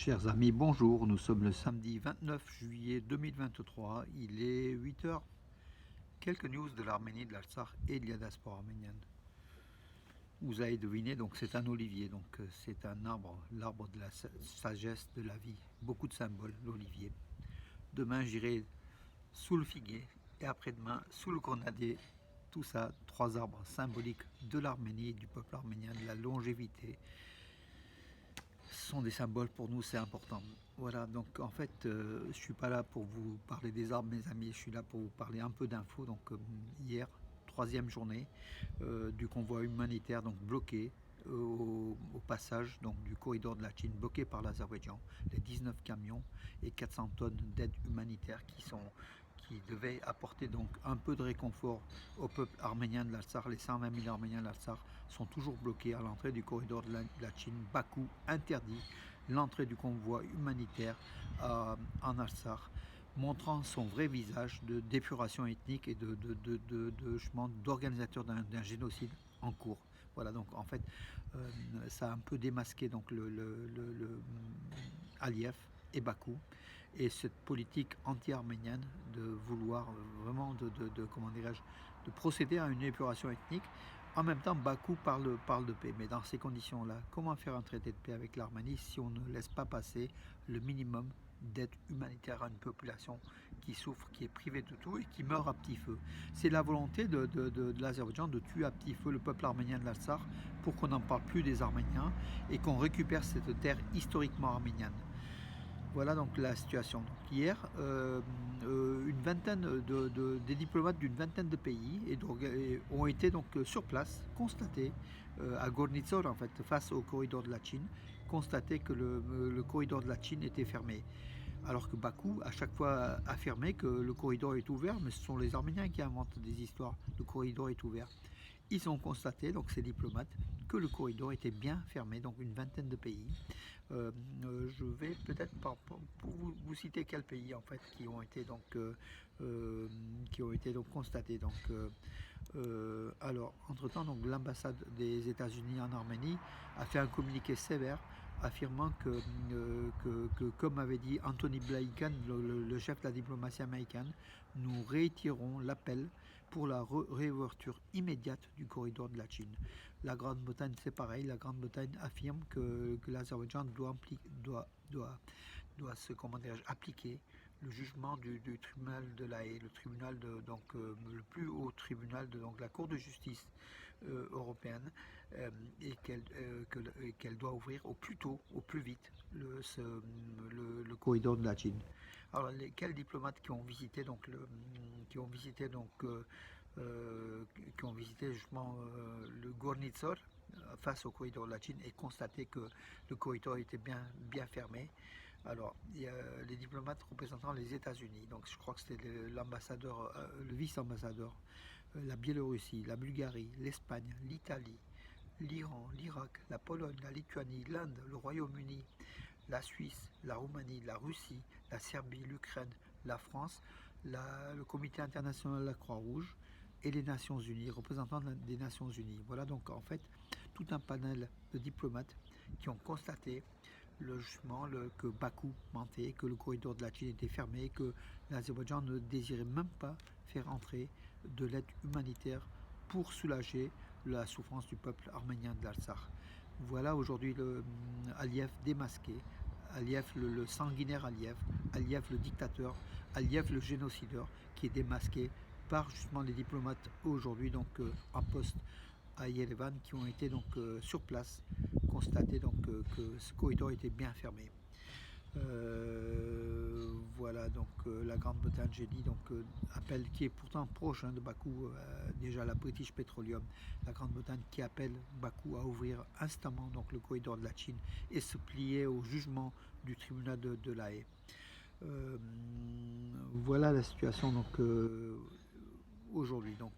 Chers amis, bonjour. Nous sommes le samedi 29 juillet 2023. Il est 8 heures. Quelques news de l'Arménie, de l'Artsakh et de la diaspora arménienne. Vous avez deviné, donc c'est un olivier, donc c'est un arbre, l'arbre de la sagesse, de la vie. Beaucoup de symboles, l'olivier. Demain, j'irai sous le figuier et après-demain, sous le grenadier. Tout ça, trois arbres symboliques de l'Arménie, du peuple arménien, de la longévité. Ce sont des symboles pour nous, c'est important. Voilà, donc en fait, je ne suis pas là pour vous parler des arbres, mes amis, je suis là pour vous parler un peu d'infos. Donc hier, troisième journée du convoi humanitaire, donc bloqué au passage donc, du corridor de la Chine, bloqué par l'Azerbaïdjan, les 19 camions et 400 tonnes d'aide humanitaire qui devaient apporter donc un peu de réconfort au peuple arménien de l'Artsakh. Les 120 000 Arméniens de l'Artsakh sont toujours bloqués à l'entrée du corridor de la Chine. Bakou interdit l'entrée du convoi humanitaire en Artsakh, montrant son vrai visage de d'épuration ethnique et d'organisateur d'un génocide en cours. Voilà, donc en fait, ça a un peu démasqué donc Aliyev et Bakou et cette politique anti-arménienne de vouloir vraiment comment dirais-je, de procéder à une épuration ethnique. En même temps, Bakou parle de paix, mais dans ces conditions-là, comment faire un traité de paix avec l'Arménie si on ne laisse pas passer le minimum d'aide humanitaire à une population qui souffre, qui est privée de tout et qui meurt à petit feu? C'est la volonté de l'Azerbaïdjan de tuer à petit feu le peuple arménien de l'Artsakh pour qu'on n'en parle plus des Arméniens et qu'on récupère cette terre historiquement arménienne. Voilà donc la situation. Donc hier, une vingtaine des diplomates d'une vingtaine de pays ont été donc sur place, constatés à Gornitsor en fait, face au corridor de la Chine, constaté que le corridor de la Chine était fermé. Alors que Bakou a chaque fois affirmé que le corridor est ouvert, mais ce sont les Arméniens qui inventent des histoires. Le corridor est ouvert. Ils ont constaté, donc ces diplomates, que le corridor était bien fermé, donc une vingtaine de pays. Je vais peut-être pour vous citer quelques pays en fait qui ont été donc constatés. Donc, alors, entre-temps, donc l'ambassade des États-Unis en Arménie a fait un communiqué sévère affirmant comme avait dit Anthony Blinken, le chef de la diplomatie américaine, nous réitérons l'appel pour la réouverture immédiate du corridor de la Chine. La Grande-Bretagne, c'est pareil, la Grande-Bretagne affirme que l'Azerbaïdjan doit se, appliquer le jugement du tribunal de La Haye, le tribunal le plus haut tribunal de donc la Cour de justice européenne, et qu'elle doit ouvrir au plus tôt, au plus vite, le corridor de la Chine. Alors, quels diplomates qui ont visité qui ont visité qui ont visité justement le Gornitsor face au corridor de la Chine et constaté que le corridor était bien fermé. Alors, il y a les diplomates représentant les États-Unis, donc je crois que c'était l'ambassadeur, le vice-ambassadeur, la Biélorussie, la Bulgarie, l'Espagne, l'Italie, l'Iran, l'Irak, la Pologne, la Lituanie, l'Inde, le Royaume-Uni, la Suisse, la Roumanie, la Russie, la Serbie, l'Ukraine, la France, le Comité international de la Croix-Rouge et les Nations Unies, représentants des Nations Unies. Voilà donc en fait tout un panel de diplomates qui ont constaté le jugement que Bakou mentait, que le corridor de la Chine était fermé, que l'Azerbaïdjan ne désirait même pas faire entrer de l'aide humanitaire pour soulager la souffrance du peuple arménien de l'Artsakh. Voilà aujourd'hui Aliyev démasqué, Aliyev le sanguinaire Aliyev le dictateur, Aliyev le génocideur qui est démasqué par justement les diplomates aujourd'hui donc en poste à Yerevan qui ont été donc sur place constater donc que ce corridor était bien fermé. Voilà donc la Grande-Bretagne, j'ai dit, donc appelle qui est pourtant proche de Bakou, déjà la British Petroleum, la Grande-Bretagne qui appelle Bakou à ouvrir instamment donc le corridor de la Chine et se plier au jugement du tribunal de La Haye. Voilà la situation donc aujourd'hui. Donc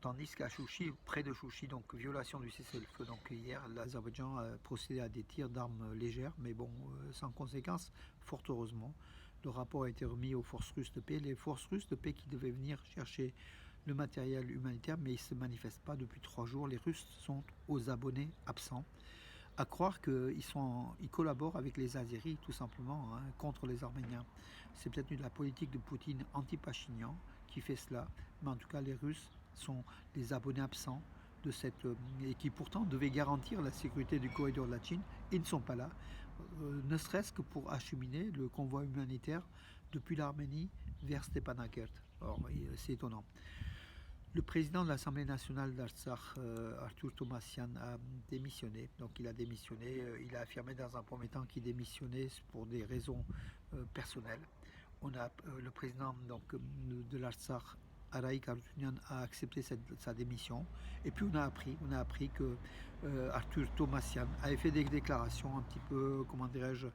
tandis qu'à Chouchi, près de Chouchi, donc violation du cessez-le-feu. Donc hier, l'Azerbaïdjan a procédé à des tirs d'armes légères, mais bon, sans conséquence, fort heureusement. Le rapport a été remis aux forces russes de paix. Les forces russes de paix qui devaient venir chercher le matériel humanitaire, mais ils ne se manifestent pas depuis 3 jours. Les Russes sont aux abonnés absents. à croire qu'ils collaborent avec les Azéris, tout simplement, hein, contre les Arméniens. C'est peut-être la politique de Poutine anti-Pachinian qui fait cela, mais en tout cas, les Russes sont les abonnés absents de cette et qui pourtant devaient garantir la sécurité du corridor de la Chine. Ils ne sont pas là, ne serait-ce que pour acheminer le convoi humanitaire depuis l'Arménie vers Stepanakert. Alors, c'est étonnant. Le président de l'Assemblée nationale d'Artsakh, Arthur Tomassian, a démissionné. Donc il a démissionné. Il a affirmé dans un premier temps qu'il démissionnait pour des raisons personnelles. Le président de l'Artsakh, Araïk Arutunian, a accepté sa démission. Et puis on a appris que Arthur Tomassian avait fait des déclarations un petit peu, comment dirais-je,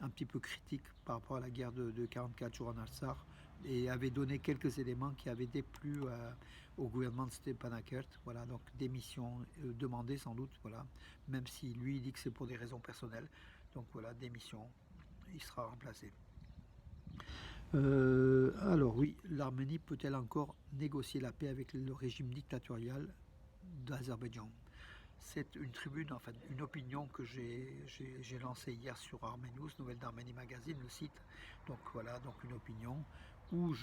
un petit peu critiques par rapport à la guerre de 44 jours en Artsakh et avait donné quelques éléments qui avaient déplu au gouvernement de Stepanakert. Voilà, donc démission demandée sans doute, voilà, même si lui il dit que c'est pour des raisons personnelles. Donc voilà, démission, il sera remplacé. Alors oui, l'Arménie peut-elle encore négocier la paix avec le régime dictatorial d'Azerbaïdjan? C'est une tribune, enfin une opinion que j'ai lancée hier sur Arménews, Nouvelle d'Arménie Magazine, le site. Donc voilà, donc une opinion où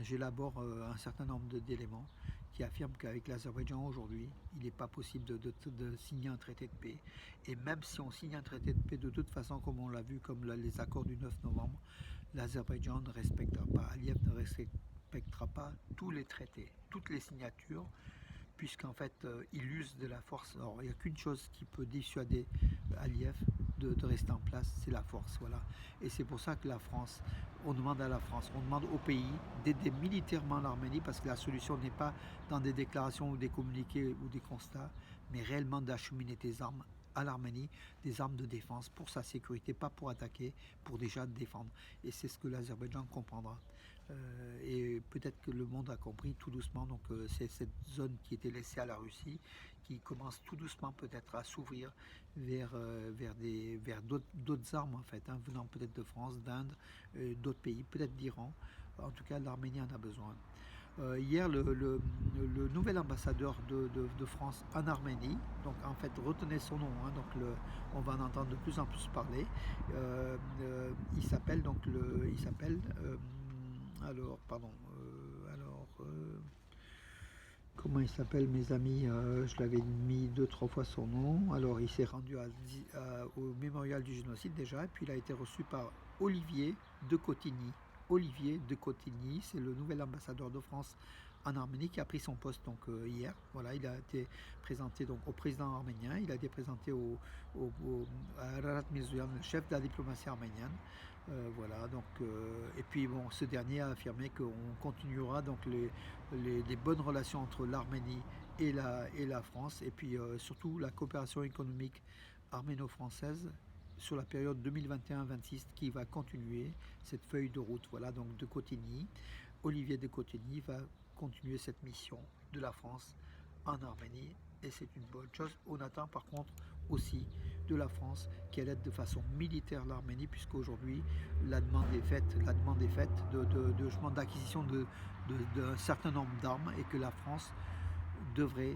j'élabore un certain nombre d'éléments qui affirment qu'avec l'Azerbaïdjan aujourd'hui, il n'est pas possible de signer un traité de paix. Et même si on signe un traité de paix, de toute façon, comme on l'a vu, comme les accords du 9 novembre, l'Azerbaïdjan ne respectera pas, Aliyev ne respectera pas tous les traités, toutes les signatures, puisqu'en fait, il use de la force. Alors, il n'y a qu'une chose qui peut dissuader Aliyev de rester en place, c'est la force. Voilà. Et c'est pour ça que la France, on demande à la France, on demande au pays d'aider militairement l'Arménie, parce que la solution n'est pas dans des déclarations ou des communiqués ou des constats, mais réellement d'acheminer des armes à l'Arménie, des armes de défense pour sa sécurité, pas pour attaquer, pour déjà défendre. Et c'est ce que l'Azerbaïdjan comprendra. Et peut-être que le monde a compris tout doucement. Donc c'est cette zone qui était laissée à la Russie qui commence tout doucement peut-être à s'ouvrir vers d'autres armes en fait, hein, venant peut-être de France, d'Inde, d'autres pays, peut-être d'Iran. En tout cas, l'Arménie en a besoin. Hier, le nouvel ambassadeur de France en Arménie, donc en fait, retenez son nom, hein, donc on va en entendre de plus en plus parler. Il s'appelle alors, pardon, comment il s'appelle, mes amis? Je l'avais mis 2-3 fois son nom. Alors, il s'est rendu au mémorial du génocide déjà, et puis il a été reçu par Olivier de Cotigny. Olivier de Cotigny, c'est le nouvel ambassadeur de France en Arménie qui a pris son poste donc hier. Voilà, il a été présenté donc au président arménien, il a été présenté à Ararat Mirzoyan, le chef de la diplomatie arménienne. Voilà, donc et puis bon, ce dernier a affirmé qu'on continuera donc les bonnes relations entre l'Arménie et la France, et puis surtout la coopération économique arméno-française sur la période 2021-26 qui va continuer cette feuille de route. Voilà, donc de Cotigny, Olivier de Cotigny va continuer cette mission de la France en Arménie, et c'est une bonne chose. On attend par contre aussi de la France qu'elle aide de façon militaire l'Arménie, puisqu'aujourd'hui la demande est faite d'acquisition d'un certain nombre d'armes, et que la France devrait,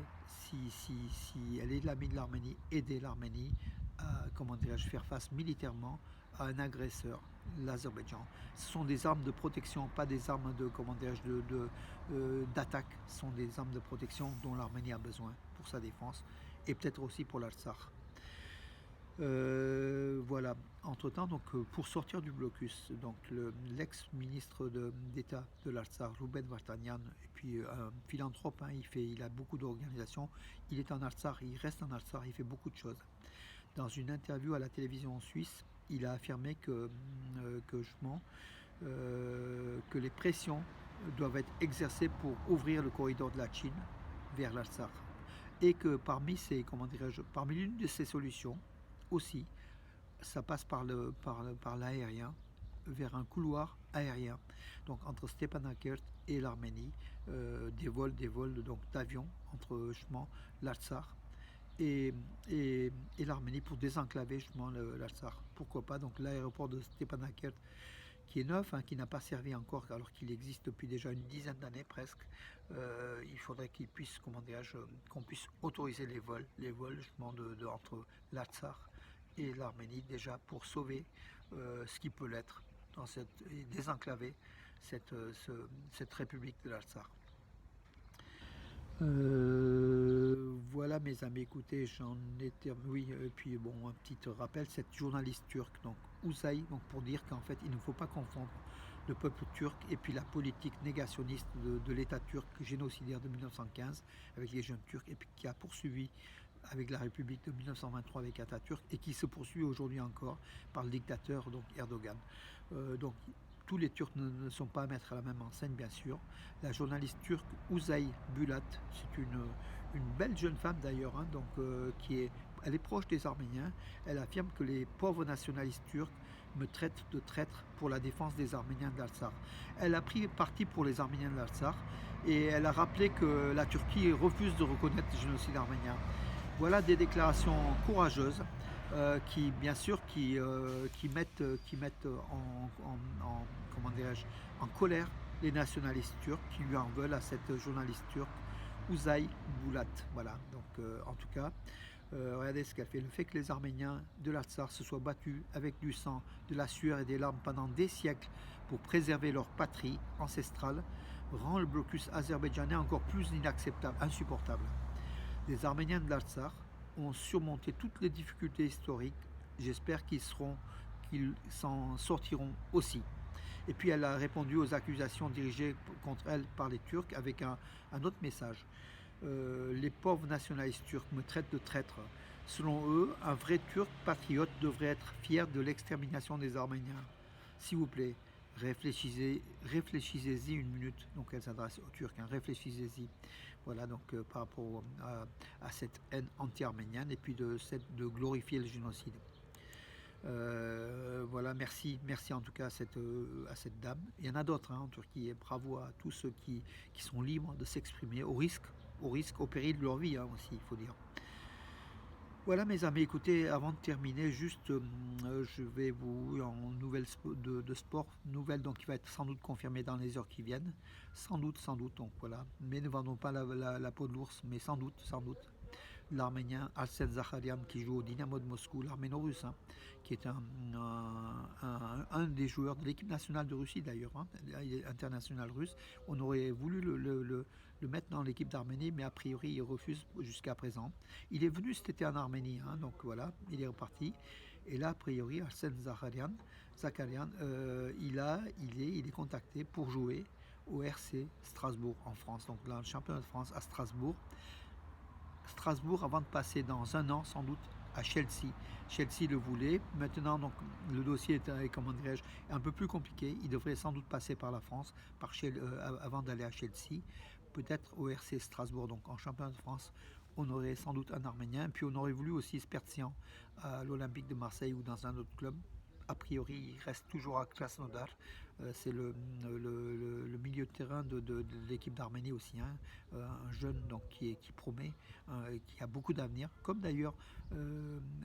si elle est l'amie de l'Arménie, aider l'Arménie à, comment dirais-je, faire face militairement à un agresseur, l'Azerbaïdjan. Ce sont des armes de protection, pas des armes de, comment dirais-je, d'attaque. Ce sont des armes de protection dont l'Arménie a besoin pour sa défense, et peut-être aussi pour l'Artsakh. Voilà. Entre-temps, donc, pour sortir du blocus, donc l'ex-ministre d'État de l'Artsakh, Rouben Vartanian, et puis un philanthrope, hein, il a beaucoup d'organisations, il est en Artsakh, il reste en Artsakh, il fait beaucoup de choses. Dans une interview à la télévision suisse, il a affirmé que les pressions doivent être exercées pour ouvrir le corridor de la Chine vers l'Artsakh, et que parmi l'une de ces solutions aussi, ça passe par l'aérien, vers un couloir aérien, donc entre Stepanakert et l'Arménie, des vols donc d'avions entre justement l'Artsakh et l'Arménie pour désenclaver justement l'Artsakh. Pourquoi pas? Donc l'aéroport de Stepanakert qui est neuf, hein, qui n'a pas servi encore alors qu'il existe depuis déjà une dizaine d'années presque. Il faudrait qu'il puisse, comment dirais-je, qu'on puisse autoriser les vols justement entre l'Artsakh et l'Arménie déjà pour sauver ce qui peut l'être dans et désenclaver cette république de l'Artsakh. Voilà mes amis, écoutez, j'en étais, oui, et puis bon, un petit rappel, cette journaliste turque, donc Uzay, donc pour dire qu'en fait il ne faut pas confondre le peuple turc et puis la politique négationniste de l'État turc génocidaire de 1915 avec les jeunes turcs et puis qui a poursuivi avec la République de 1923 avec Atatürk et qui se poursuit aujourd'hui encore par le dictateur donc Erdogan. Donc tous les Turcs ne sont pas à mettre à la même enseigne, bien sûr. La journaliste turque Uzay Bulat, c'est une belle jeune femme d'ailleurs, hein, donc, elle est proche des Arméniens. Elle affirme que les pauvres nationalistes turcs me traitent de traître pour la défense des Arméniens de l'Artsakh. Elle a pris parti pour les Arméniens de l'Artsakh et elle a rappelé que la Turquie refuse de reconnaître le génocide arménien. Voilà des déclarations courageuses qui, bien sûr, qui mettent comment dirais-je, en colère les nationalistes turcs qui lui en veulent à cette journaliste turque Uzay Bulat. Voilà, donc en tout cas, regardez ce qu'elle fait. Le fait que les Arméniens de l'Artsakh se soient battus avec du sang, de la sueur et des larmes pendant des siècles pour préserver leur patrie ancestrale rend le blocus azerbaïdjanais encore plus inacceptable, insupportable. Les Arméniens de l'Artsakh ont surmonté toutes les difficultés historiques. J'espère qu'ils s'en sortiront aussi. Et puis elle a répondu aux accusations dirigées contre elle par les Turcs avec un autre message. Les pauvres nationalistes turcs me traitent de traître. Selon eux, un vrai Turc patriote devrait être fier de l'extermination des Arméniens. S'il vous plaît, réfléchissez-y une minute. Donc elle s'adresse aux Turcs, hein, réfléchissez-y. Voilà, donc par rapport à cette haine anti-arménienne et puis de glorifier le génocide. Voilà, merci en tout cas à cette dame. Il y en a d'autres, hein, en Turquie, et bravo à tous ceux qui sont libres de s'exprimer au risque, au péril de leur vie, hein, aussi, il faut dire. Voilà mes amis, écoutez, avant de terminer, juste je vais vous en nouvelle de sport, nouvelle donc qui va être sans doute confirmée dans les heures qui viennent, sans doute, donc voilà, mais ne vendons pas la peau de l'ours, mais sans doute, l'Arménien Arsen Zakharian qui joue au Dynamo de Moscou, l'Arméno-Russe, hein, qui est un des joueurs de l'équipe nationale de Russie d'ailleurs, hein, il est international russe. On aurait voulu le mettre dans l'équipe d'Arménie, mais a priori il refuse jusqu'à présent. Il est venu cet été en Arménie, hein, donc voilà, il est reparti. Et là, a priori, Arsen Zakharian, il est contacté pour jouer au RC Strasbourg en France, donc dans le championnat de France à Strasbourg. Avant de passer dans un an sans doute à Chelsea. Chelsea le voulait. Maintenant, donc, le dossier est, comment dirais-je, un peu plus compliqué. Il devrait sans doute passer par la France avant d'aller à Chelsea. Peut-être au RC Strasbourg, donc en championnat de France. On aurait sans doute un Arménien. Puis on aurait voulu aussi Spertian à l'Olympique de Marseille ou dans un autre club. A priori, il reste toujours à Krasnodar. C'est le milieu de terrain de l'équipe d'Arménie aussi, hein. Un jeune donc, qui promet, qui a beaucoup d'avenir, comme d'ailleurs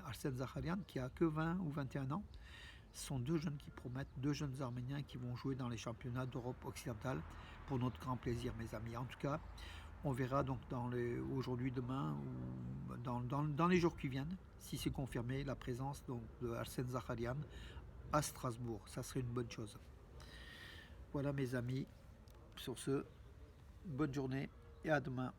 Arsen Zakharian qui a que 20 ou 21 ans. Ce sont deux jeunes qui promettent, deux jeunes Arméniens qui vont jouer dans les championnats d'Europe occidentale pour notre grand plaisir, mes amis. En tout cas, on verra donc aujourd'hui, demain ou dans les jours qui viennent, si c'est confirmé, la présence donc, de Arsen Zakharian à Strasbourg. Ça serait une bonne chose. Voilà mes amis. Sur ce, bonne journée et à demain.